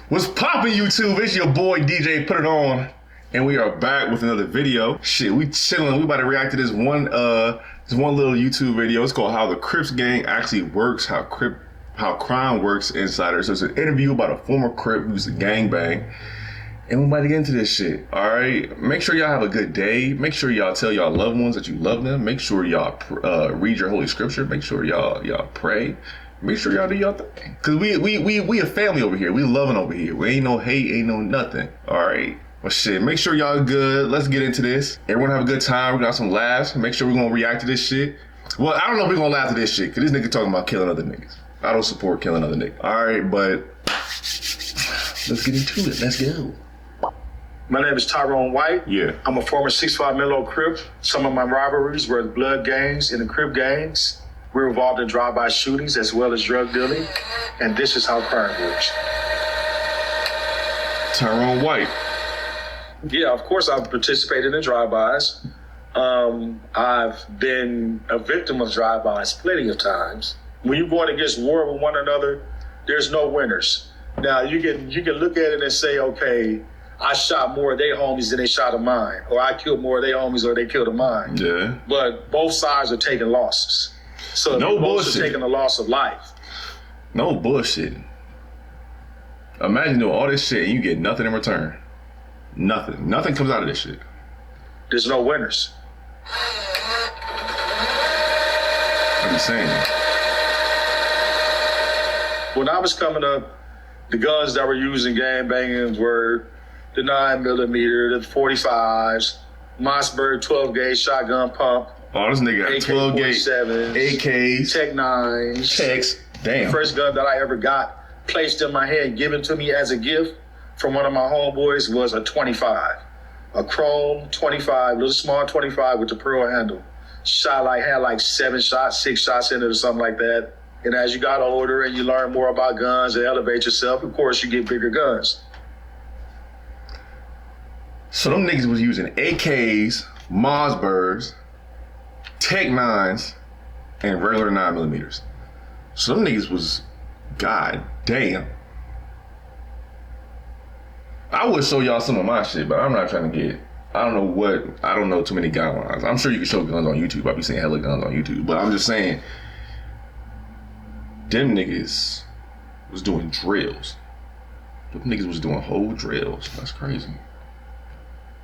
What's poppin', YouTube? It's your boy DJ Put It On, and we are back with another video. Shit, we chillin'. We about to react to this one little YouTube video. It's called "How the Crips Gang Actually Works," how crime works inside. So it's an interview about a former Crip who's a gangbang. And we're about to get into this shit, all right? Make sure y'all have a good day. Make sure y'all tell y'all loved ones that you love them. Make sure y'all read your holy scripture. Make sure y'all pray. Make sure y'all do y'all thing. Cause we a family over here. We loving over here. We ain't no hate, ain't no nothing. All right. Well, shit. Make sure y'all good. Let's get into this. Everyone have a good time. We got some laughs. Make sure we're gonna react to this shit. Well, I don't know if we're gonna laugh at this shit, cause this nigga talking about killing other niggas. I don't support killing other niggas. All right, but let's get into it. Let's go. My name is Tyrone White. Yeah. I'm a former 6'5" Menlo Crip. Some of my rivalries were the blood gangs and the Crip gangs. We're involved in drive-by shootings as well as drug dealing. And this is how crime works. Tyrone White. Yeah, of course I've participated in drive-bys. I've been a victim of drive-bys plenty of times. When you're going against war with one another, there's no winners. Now you can look at it and say, okay, I shot more of their homies than they shot of mine, or I killed more of their homies or they killed of mine. Yeah. But both sides are taking losses. So no both bullshit. are taking the loss of life. No bullshit. Imagine doing all this shit and you get nothing in return. Nothing. Nothing comes out of this shit. There's no winners. I'm just saying. When I was coming up, the guns that were used in gangbanging were the 9mm, the 45s, Mossberg 12-gauge shotgun pump. Oh, this nigga got 12 gauge AKs, Tech 9s. Techs. Damn. The first gun that I ever got placed in my hand, given to me as a gift from one of my homeboys, was a 25. A chrome 25, little small 25 with the pearl handle. Had like 7 shots, 6 shots in it or something like that. And as you got older and you learn more about guns and elevate yourself, of course you get bigger guns. So them niggas was using AKs, Mossbergs, Tech 9s, and regular 9mm. So them niggas was, god damn. I would show y'all some of my shit, but I'm not trying to get, I don't know too many guidelines. I'm sure you can show guns on YouTube. I be seeing hella guns on YouTube, but I'm just saying, them niggas was doing drills. Them niggas was doing whole drills. That's crazy.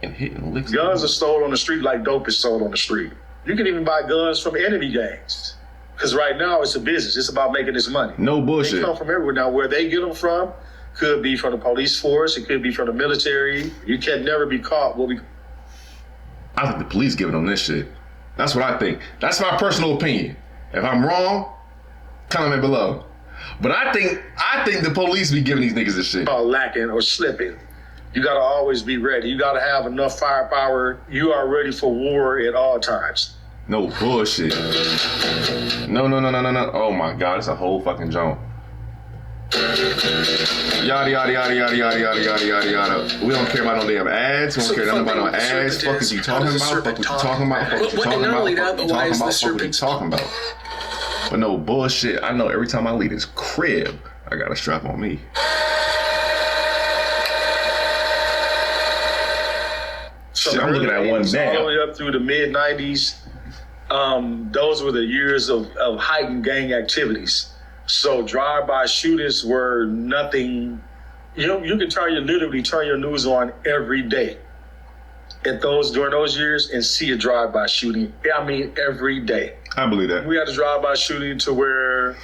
And hitting licks. Guns are sold on the street like dope is sold on the street. You can even buy guns from enemy gangs. Because right now it's a business. It's about making this money. No bullshit. They come from everywhere. Now where they get them from could be from the police force. It could be from the military. You can never be caught. I think the police giving them this shit. That's what I think. That's my personal opinion. If I'm wrong, comment below. But I think the police be giving these niggas this shit. Lacking or slipping. You gotta always be ready. You gotta have enough firepower. You are ready for war at all times. No bullshit. No. Oh my God, it's a whole fucking jump. Yada yada yada yada yada yada yada yada yada. We don't care about no damn ads. We don't care nothing about no ads. Fuck is you talking about? Fuck what you talking about? Fuck what you talking about? Fuck what you talking about? Fuck what you talking about? But no bullshit. I know every time I leave this crib, I got a strap on me. Shit, I'm looking at one now. All the way up through the mid-90s, those were the years of heightened gang activities. So drive-by shootings were nothing. You can literally turn your news on every day during those years and see a drive-by shooting. I mean, every day. I believe that. We had a drive-by shooting to where.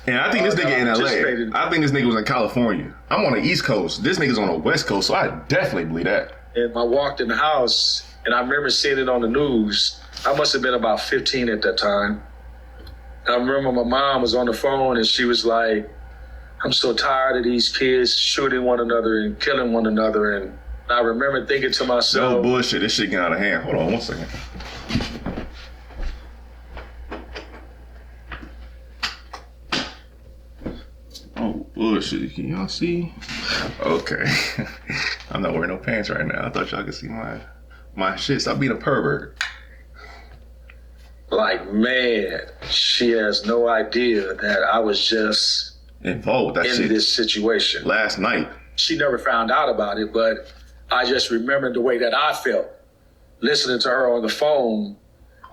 And I think this nigga in LA. I think this nigga was in California. I'm on the East Coast. This nigga's on the West Coast, so I definitely believe that. And I walked in the house, and I remember seeing it on the news. I must have been about 15 at that time. I remember my mom was on the phone, and she was like, I'm so tired of these kids shooting one another and killing one another. And I remember thinking to myself, no bullshit, this shit getting out of hand. Hold on one second. Oh, bullshit, can y'all see? Okay. I'm not wearing no pants right now. I thought y'all could see my shit. Stop being a pervert. Like, man, she has no idea that I was just involved with that in shit this situation last night. she never found out about it, but I just remembered the way that I felt listening to her on the phone,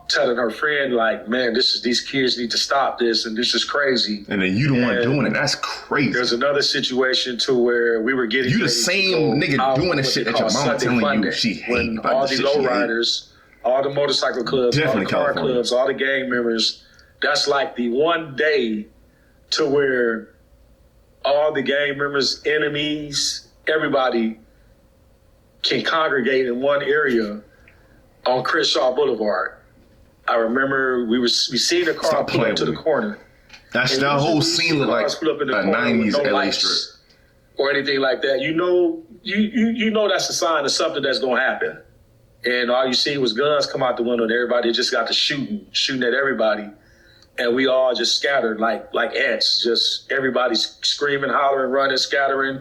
telling her friend, like, man, these kids need to stop this, and this is crazy. And then you the one doing it. That's crazy. There's another situation to where we were getting you the same nigga doing the shit that your mama telling Monday, you she hate. when all the lowriders, all the motorcycle clubs, definitely all the car California. clubs, all the gang members, that's like the one day to where all the gang members, enemies, everybody can congregate in one area on Crenshaw Boulevard. I remember we seen a car pull up to the corner. That whole scene looked like a 90s LA strip. Or anything like that. You know that's a sign of something that's going to happen. And all you see was guns come out the window and everybody just got to shooting at everybody. And we all just scattered like ants. Just everybody screaming, hollering, running, scattering,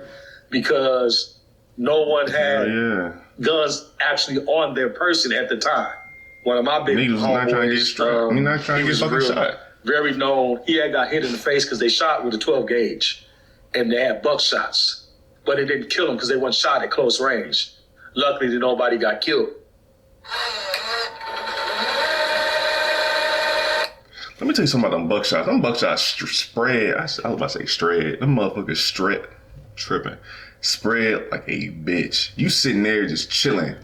because no one had guns actually on their person at the time. One of my big homeboys, not trying to get fucking shot. Very known. He had got hit in the face because they shot with a 12 gauge, and they had buckshots, but it didn't kill him because they weren't shot at close range. Luckily, nobody got killed. Let me tell you something about them buckshots. Them buckshots spread. I was about to say spread. Them motherfuckers tripping. Spread like a bitch. You sitting there just chilling.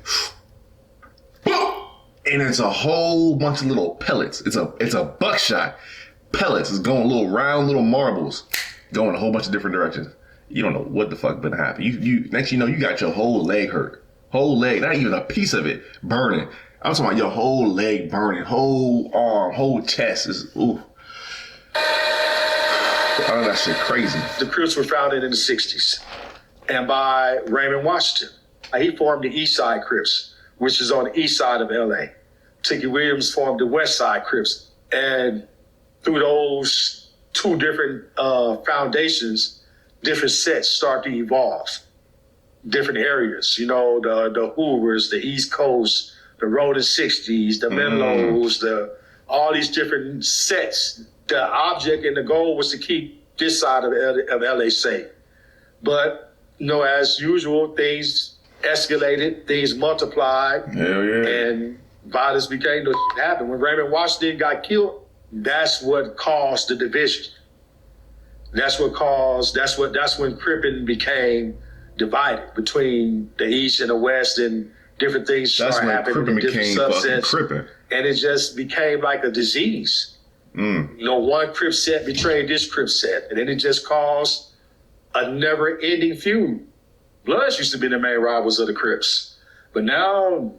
And it's a whole bunch of little pellets. It's a buckshot. Pellets is going little round little marbles, going a whole bunch of different directions. You don't know what the fuck gonna happen. You next you know you got your whole leg hurt. Whole leg, not even a piece of it burning. I'm talking about your whole leg burning, whole arm, whole chest is ooh. Oh, that shit crazy. The Crips were founded in the 60s, and by Raymond Washington. He formed the East Side Crips, which is on the east side of LA. Tiki Williams formed the West Side Crips. And through those two different foundations, different sets start to evolve. Different areas, you know, the Hoovers, the East Coast, the Rolling 60s, the Menlos, all these different sets. The object and the goal was to keep this side of LA safe. But, you know, as usual, things escalated, things multiplied, and violence became to happen. When Raymond Washington got killed, that's what caused the division. That's when Crippin became divided between the East and the West, and different things started happening in different subsets. And it just became like a disease. You know, one Crip set betrayed this Crip set, and then it just caused a never-ending feud. Bloods used to be the main rivals of the Crips, but now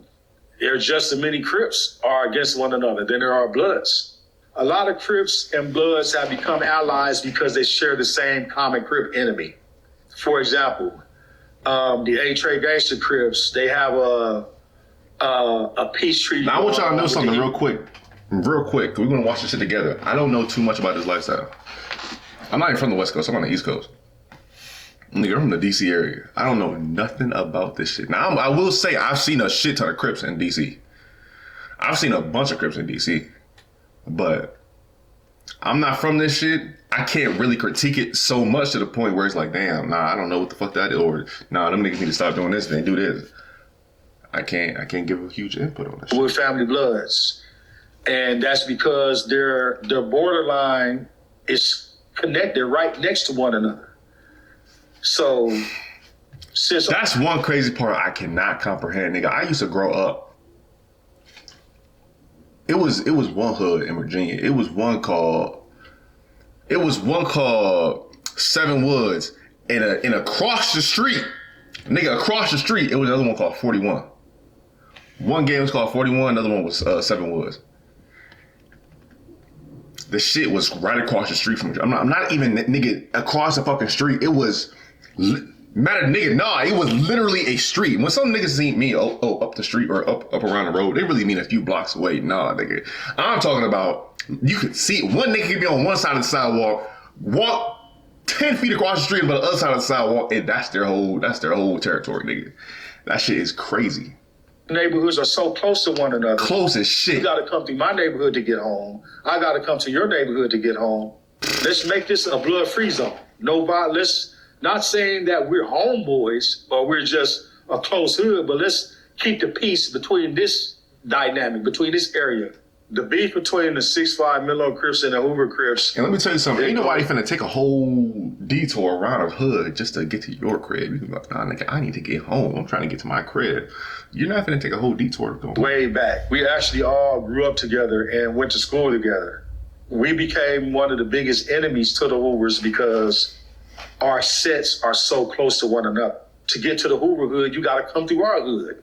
there are just as many Crips are against one another than there are Bloods. A lot of Crips and Bloods have become allies because they share the same common Crip enemy. For example, the A-Trade Gangster Crips, they have a peace treaty. Now I want y'all to know something real quick. We're gonna watch this shit together. I don't know too much about this lifestyle. I'm not even from the West Coast. I'm on the East Coast. Nigga, I'm from the DC area. I don't know nothing about this shit. Now, I will say I've seen a shit ton of Crips in DC. I've seen a bunch of Crips in DC. But I'm not from this shit. I can't really critique it so much to the point where it's like, damn, nah, I don't know what the fuck that is. Or, nah, them niggas need to stop doing this and do this. I can't give a huge input on this shit. We're family Bloods. And that's because their borderline is connected right next to one another. So, that's one crazy part I cannot comprehend, nigga. I used to grow up. It was one hood in Virginia. It was one called Seven Woods, and across the street, it was another one called 41. One game was called 41, another one was Seven Woods. The shit was right across the street from me. I'm not even, nigga, across the fucking street. It was, it was literally a street. When some niggas see me, up the street or up around the road, they really mean a few blocks away. Nah, nigga. I'm talking about, you could see it. One nigga could be on one side of the sidewalk, walk 10 feet across the street, but the other side of the sidewalk, and that's their whole territory, nigga. That shit is crazy. Neighborhoods are so close to one another. Close as shit. You gotta come to my neighborhood to get home. I gotta come to your neighborhood to get home. Let's make this a blood-free zone. No violence, Not saying that we're homeboys or we're just a close hood, but let's keep the peace between this dynamic, between this area. The beef between the 6'5" Menlo Crips and the Hoover Crips. And let me tell you something. Ain't nobody finna take a whole detour around a hood just to get to your crib. You can be like, nah, nigga, I need to get home. I'm trying to get to my crib. You're not finna take a whole detour to go home. Way back. We actually all grew up together and went to school together. We became one of the biggest enemies to the Hoovers because our sets are so close to one another. To get to the Hoover hood, you got to come through our hood.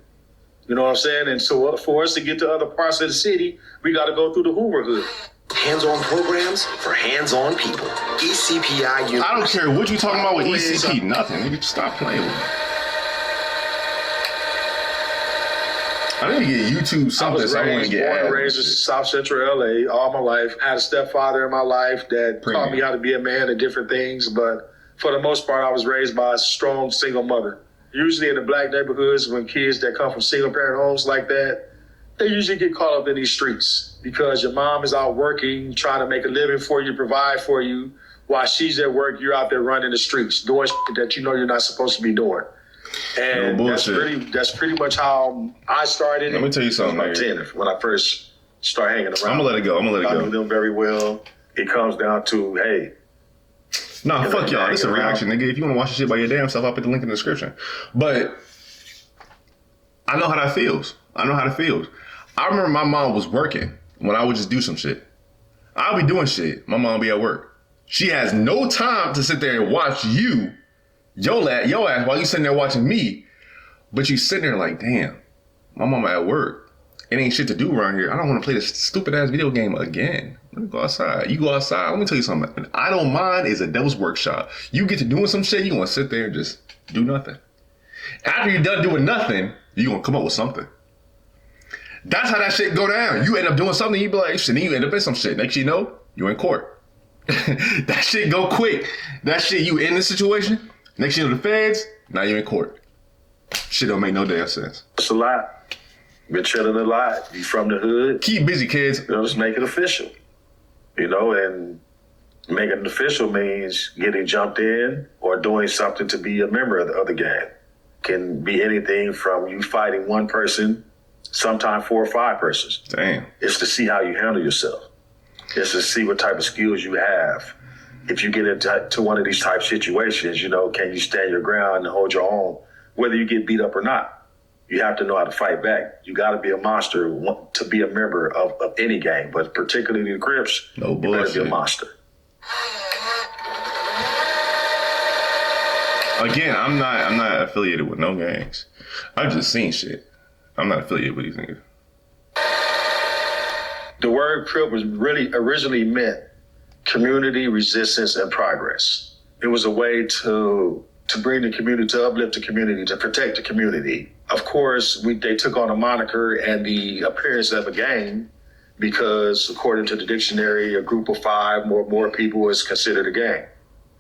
You know what I'm saying? And so for us to get to other parts of the city, we got to go through the Hoover hood. Hands-on programs for hands-on people. ECPI University. I don't care what you talking about with ECP. Nothing. Nigga, stop playing with me. I need to get YouTube something so I want to get born and ads. raised in South Central LA all my life. I had a stepfather in my life that taught me how to be a man and different things. But for the most part, I was raised by a strong single mother. Usually in the black neighborhoods, when kids that come from single parent homes like that, they usually get caught up in these streets because your mom is out working, trying to make a living for you, provide for you. While she's at work, you're out there running the streets, doing shit that you know you're not supposed to be doing. And no that's pretty much how I started. Let me tell you something. I was about 10 when I first started hanging around. I'm gonna let it go. I knew them very well. It comes down to, hey. Nah, fuck y'all. It's a reaction, nigga. If you want to watch the shit by your damn self, I'll put the link in the description. But I know how that feels. I remember my mom was working when I would just do some shit. I'll be doing shit. My mom be at work. She has no time to sit there and watch you, yo ass, while you sitting there watching me. But you sitting there like, damn, my mama at work. It ain't shit to do around here. I don't want to play this stupid ass video game again. Let me go outside. You go outside. Let me tell you something. I don't mind is a devil's workshop. You get to doing some shit, you want to sit there and just do nothing. After you're done doing nothing, you're going to come up with something. That's how that shit go down. You end up doing something, you be like, shit, then you end up in some shit. Next you know, you in court. That shit go quick. That shit, you in the situation. Next you know, the feds, now you in court. Shit don't make no damn sense. It's a lot. Been chilling a lot. You from the hood. Keep busy, kids. You know, just make it official. You know, and making it official means getting jumped in or doing something to be a member of the gang. Can be anything from you fighting one person, sometimes 4 or 5 persons. Damn. It's to see how you handle yourself. It's to see what type of skills you have. If you get into one of these type situations, you know, can you stand your ground and hold your own, whether you get beat up or not? You have to know how to fight back. You got to be a monster to be a member of any gang, but particularly the Crips, no bullshit. You better be a monster. Again, I'm not affiliated with no gangs. I've just seen shit. I'm not affiliated with these niggas. The word Crip was really originally meant community, resistance, and progress. It was a way to bring the community, to uplift the community, to protect the community. Of course, they took on a moniker and the appearance of a gang because, according to the dictionary, a group of 5 or more people is considered a gang.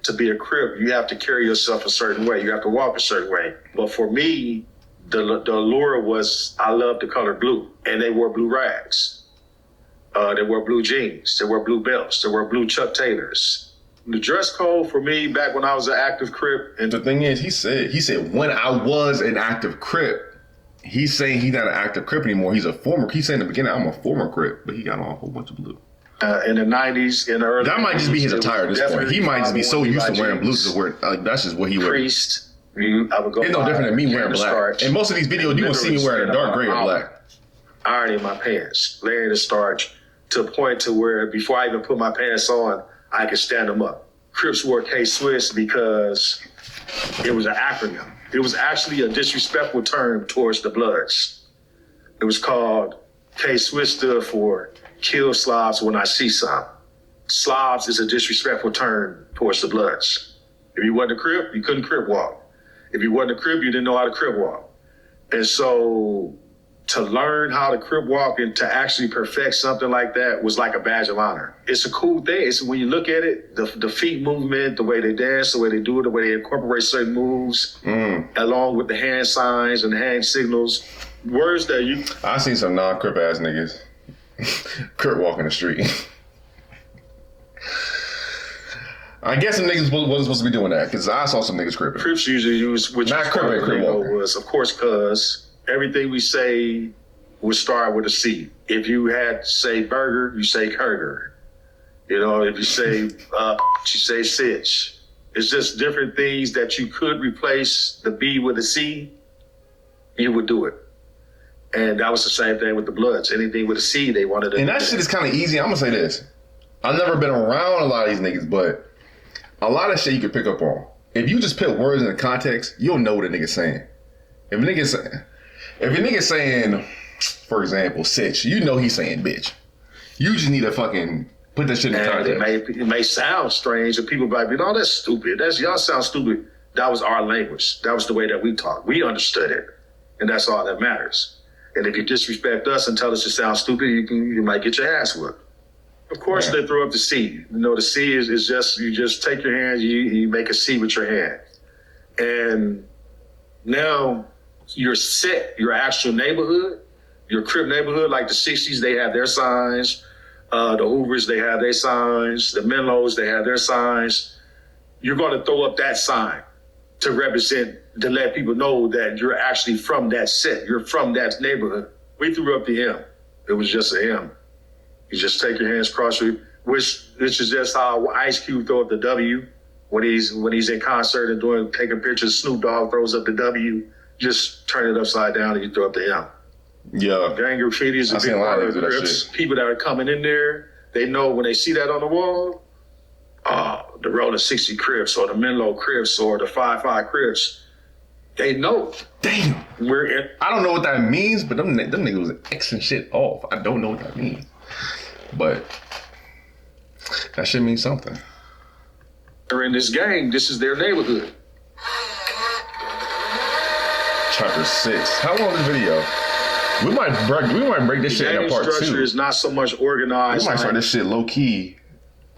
To be a Crip, you have to carry yourself a certain way. You have to walk a certain way. But for me, the allure was I love the color blue, and they wore blue rags. They wore blue jeans. They wore blue belts. They wore blue Chuck Taylors. The dress code for me back when I was an active Crip. And the thing is, he said when I was an active Crip, he's saying he's not an active Crip anymore. He's saying in the beginning, I'm a former Crip, but he got on a whole bunch of blue. In the 90s, in the early that might just be his attire at this point. He might just be so used to wearing blue to wear, like, that's just what he wears. Priest. I would go. It's no different than me wearing black. In most of these videos, you will see me wearing a dark gray or black. Ironing my pants, layering the starch to a point to where before I even put my pants on, I could stand them up. Crips wore K-Swiss because it was an acronym. It was actually a disrespectful term towards the Bloods. It was called K-Swiss stood for kill Slavs when I see some. Slavs is a disrespectful term towards the Bloods. If you wasn't a Crip, you couldn't Crip walk. If you wasn't a Crip, you didn't know how to Crip walk. And so to learn how to Crip walk and to actually perfect something like that was like a badge of honor. It's a cool thing. It's when you look at it, the feet movement, the way they dance, the way they do it, the way they incorporate certain moves, along with the hand signs and hand signals, words that you... I seen some non-Crip ass niggas Crip walking the street. I guess some niggas wasn't supposed to be doing that because I saw some niggas cripping. Crips usually use, which Not Crip, was, of course, because everything we say would start with a C. If you had to say burger, you say Kurger. You know, if you say you say sitch. It's just different things that you could replace the B with a C, you would do it. And that was the same thing with the Bloods. Anything with a C, they wanted to And that shit is kind of easy. I'm going to say this. I've never been around a lot of these niggas, but a lot of shit you can pick up on. If you just put words in the context, you'll know what a nigga's saying. If a nigga's saying, for example, sitch, you know he's saying bitch. You just need to fucking put that shit in context. It may sound strange, and people might be, no, that's stupid. Y'all sound stupid. That was our language. That was the way that we talked. We understood it, and that's all that matters. And if you disrespect us and tell us you sound stupid, you might get your ass whipped. Of course, They throw up the C. You know, the C is just, you just take your hand, you make a C with your hand. And now you're set, your actual neighborhood, your Crip neighborhood, like the 60s, they have their signs. The Hoovers, they have their signs. The Menlos, they have their signs. You're going to throw up that sign to represent, to let people know that you're actually from that set. You're from that neighborhood. We threw up the M. It was just a M. You just take your hands across your, which is just how Ice Cube throw up the W when he's in concert and taking pictures. Snoop Dogg throws up the W. Just turn it upside down and you throw up the M. Yeah. Gang graffiti is a big part of the Crips. People that are coming in there, they know when they see that on the wall, the Rolling 60 Crips or the Menlo Crips or the 5-5 Crips, they know. Damn. I don't know what that means, but them niggas was Xing shit off. I don't know what that means. But that shit means something. They're in this gang. This is their neighborhood. Chapter 6. How long is this video? We might break this shit in part 2. The structure is not so much organized. We might start this shit low key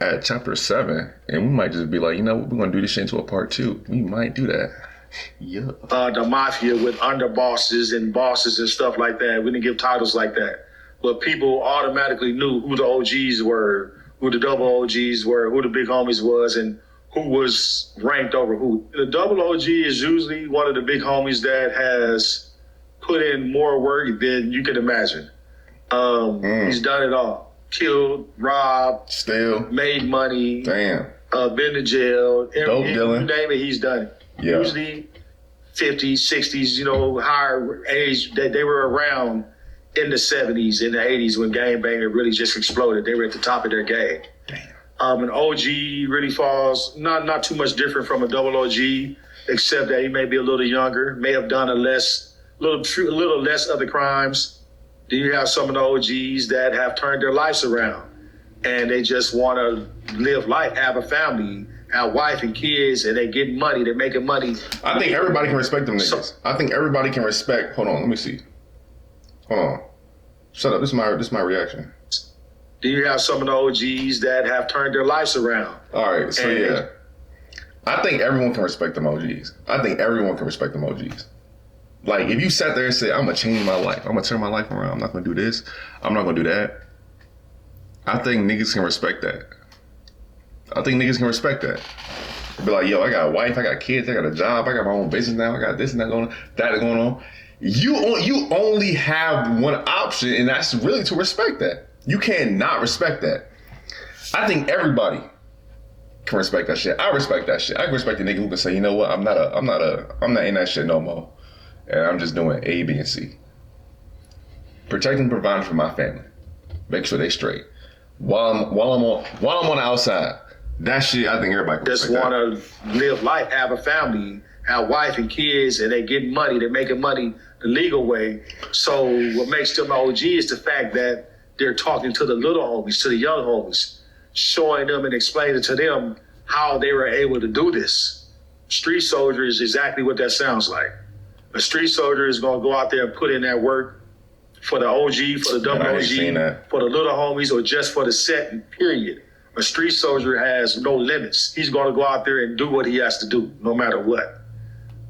at chapter 7, and we might just be like, you know what, we're gonna do this shit into a part 2. We might do that. Yeah. The mafia with underbosses and bosses and stuff like that. We didn't give titles like that, but people automatically knew who the OGs were, who the double OGs were, who the big homies was, and who was ranked over who. The double OG is usually one of the big homies that has put in more work than you can imagine. He's done it all. Killed, robbed, still made money. Damn. Been to jail. Dope dealing. You name it, he's done it. Yeah. Usually 50s, 60s, you know, higher age. They were around in the 70s, in the 80s when gangbanging really just exploded. They were at the top of their game. Damn. An OG really falls, not too much different from a double OG, except that he may be a little younger, may have done a little less other crimes. Then you have some of the OGs that have turned their lives around and they just want to live life, have a family, have wife and kids, and they get money, they're making money. I think everybody can respect them niggas. I think everybody can respect, hold on, let me see. Hold on. Shut up, this is my reaction. Then you have some of the OGs that have turned their lives around. All right, so yeah. I think everyone can respect them OGs. Like, if you sat there and said, I'm going to change my life. I'm going to turn my life around. I'm not going to do this. I'm not going to do that. I think niggas can respect that. Be like, yo, I got a wife. I got kids. I got a job. I got my own business now. I got this and that going on. You only have one option, and that's really to respect that. You cannot respect that. I think everybody can respect that shit. I respect that shit. I can respect the nigga who can say, you know what, I'm not in that shit no more. And I'm just doing A, B, and C. Protecting and providing for my family. Make sure they straight. While I'm on the outside. That shit, I think everybody can just want to live life, have a family, have wife and kids, and they get money. They're making money the legal way. So what makes them OG is the fact that they're talking to the little homies, to the young homies, showing them and explaining to them how they were able to do this. Street soldier is exactly what that sounds like. A street soldier is going to go out there and put in that work for the OG, for the double OG, for the little homies, or just for the set, period. A street soldier has no limits. He's going to go out there and do what he has to do, no matter what.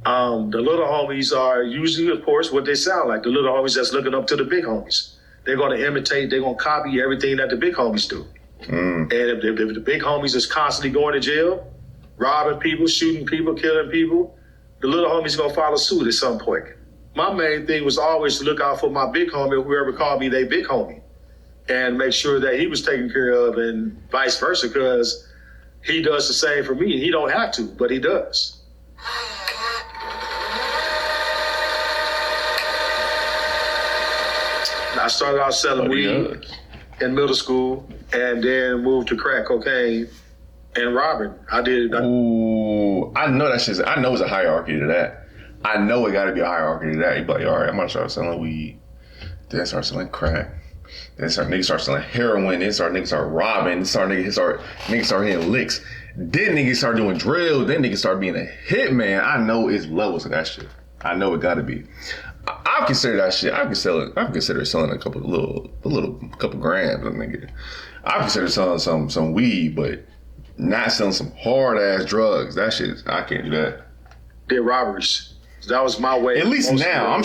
The little homies are usually, of course, what they sound like. The little homies that's looking up to the big homies. They're going to imitate, they're going to copy everything that the big homies do. And if the big homies is constantly going to jail, robbing people, shooting people, killing people, the little homies gonna follow suit at some point. My main thing was always to look out for my big homie, whoever called me they big homie, and make sure that he was taken care of and vice versa, because he does the same for me. He don't have to, but he does. I started out selling weed in middle school and then moved to crack cocaine and robbing. Ooh, I know that shit. I know it's a hierarchy to that. I know it got to be a hierarchy to that. You be like, all right, I'm gonna start selling weed, then start selling crack, then niggas start selling heroin, then niggas start robbing, niggas start hitting licks, then niggas start doing drills, then niggas start being a hitman. I know it's levels of that shit. I know it got to be. I consider that shit. I consider selling a couple grams. Nigga. I consider selling some weed, but not selling some hard ass drugs. That shit, I can't do that. Did robberies. That was my way. At least now, I'm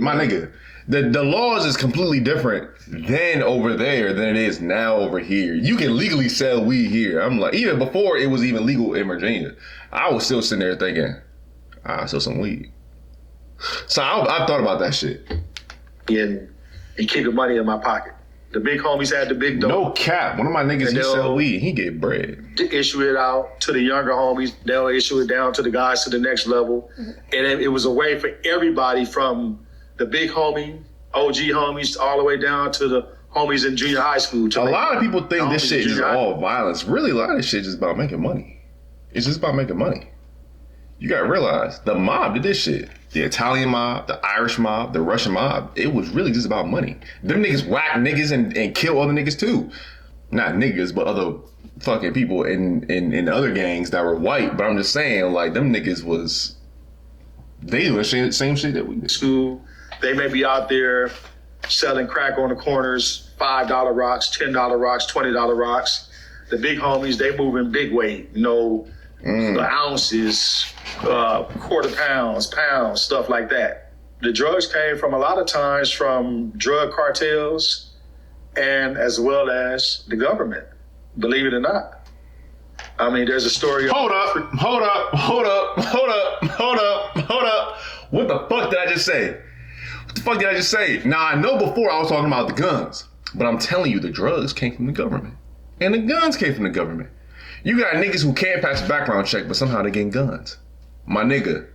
my nigga. The laws is completely different than over there than it is now over here. You can legally sell weed here. I'm like, even before it was even legal in Virginia, I was still sitting there thinking, I'll sell some weed. So I thought about that shit. And keep the money in my pocket. The big homies had the big dough. No cap. One of my niggas, he sell weed. He get bread. To issue it out to the younger homies. They'll issue it down to the guys to the next level. And it was a way for everybody from the big homie, OG homies, all the way down to the homies in junior high school. A lot of people think this shit is all violence. Really, a lot of this shit is just about making money. It's just about making money. You gotta realize, the mob did this shit. The Italian mob, the Irish mob, the Russian mob, it was really just about money. Them niggas whack niggas and kill other niggas too. Not niggas, but other fucking people in the other gangs that were white. But I'm just saying, like, them niggas was, they doing the same shit that we did. School, they may be out there selling crack on the corners, $5 rocks, $10 rocks, $20 rocks. The big homies, they moving big weight, the ounces, quarter pounds, stuff like that. The drugs came from a lot of times from drug cartels and as well as the government, believe it or not. I mean, there's a story of... Hold up. What the fuck did I just say? Now, I know before I was talking about the guns, but I'm telling you, the drugs came from the government. And the guns came from the government. You got niggas who can't pass a background check, but somehow they getting guns. My nigga,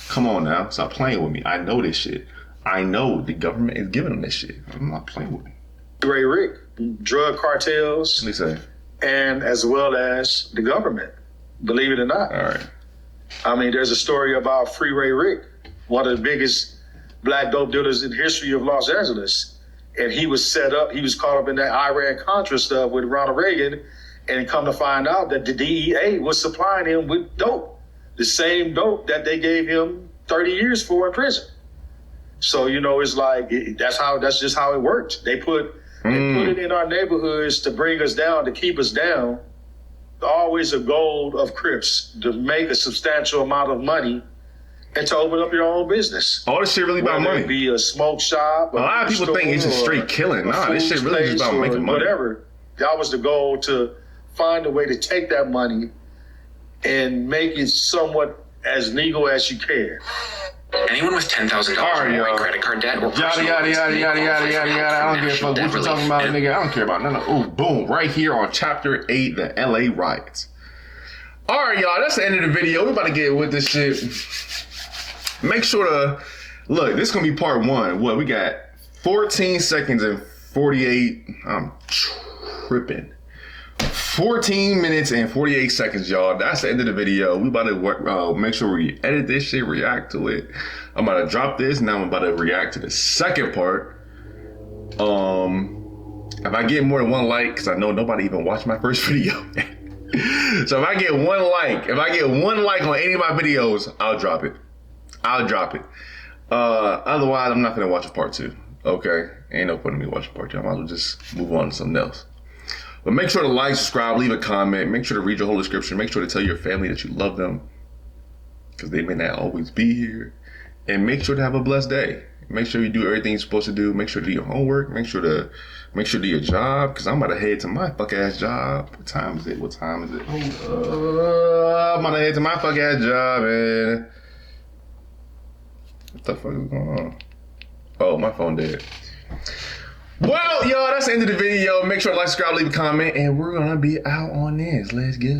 come on now. Stop playing with me. I know this shit. I know the government is giving them this shit. I'm not playing with me. Ray Rick, drug cartels, Let me say. and as well as the government, believe it or not. All right. I mean, there's a story about Free Ray Rick, one of the biggest black dope dealers in the history of Los Angeles. And he was caught up in that Iran-Contra stuff with Ronald Reagan, and come to find out that the DEA was supplying him with dope, the same dope that they gave him 30 years for in prison. So, it's like, that's just how it worked. They put it in our neighborhoods to bring us down, to keep us down. Always a goal of Crips, to make a substantial amount of money and to open up your own business. All this shit really about money. Whether it be a smoke shop, a lot of people think it's just straight killing. Nah, this shit really just about making money. Whatever. That was the goal, to find a way to take that money and make it somewhat as legal as you can. Anyone with $10,000 or more in credit card debt or personal yada. I don't give a fuck what you talking about, nigga. I don't care about none. Ooh, boom, right here on Chapter 8, the LA riots. All right, y'all, that's the end of the video. We're about to get with this shit. Make sure to look. This is gonna be part 1. What we got? 14 seconds and 48. I'm tripping. 14 minutes and 48 seconds, y'all. That's the end of the video. We about to make sure we edit this shit, react to it. I'm about to drop this. Now I'm about to react to the second part. If I get more than 1 like, because I know nobody even watched my first video. So if I get 1 like, on any of my videos, I'll drop it. Otherwise, I'm not gonna watch a part 2. Okay? Ain't no point in me watching part 2. I might as well just move on to something else. But make sure to like, subscribe, leave a comment. Make sure to read your whole description. Make sure to tell your family that you love them, because they may not always be here. And make sure to have a blessed day. Make sure you do everything you're supposed to do. Make sure to do your homework. Make sure to do your job. Cause I'm about to head to my fuck ass job. What time is it? I'm about to head to my fuck ass job, man. What the fuck is going on? Oh, my phone dead. Well, y'all, that's the end of the video. Make sure to like, subscribe, leave a comment, and we're gonna be out on this. Let's go.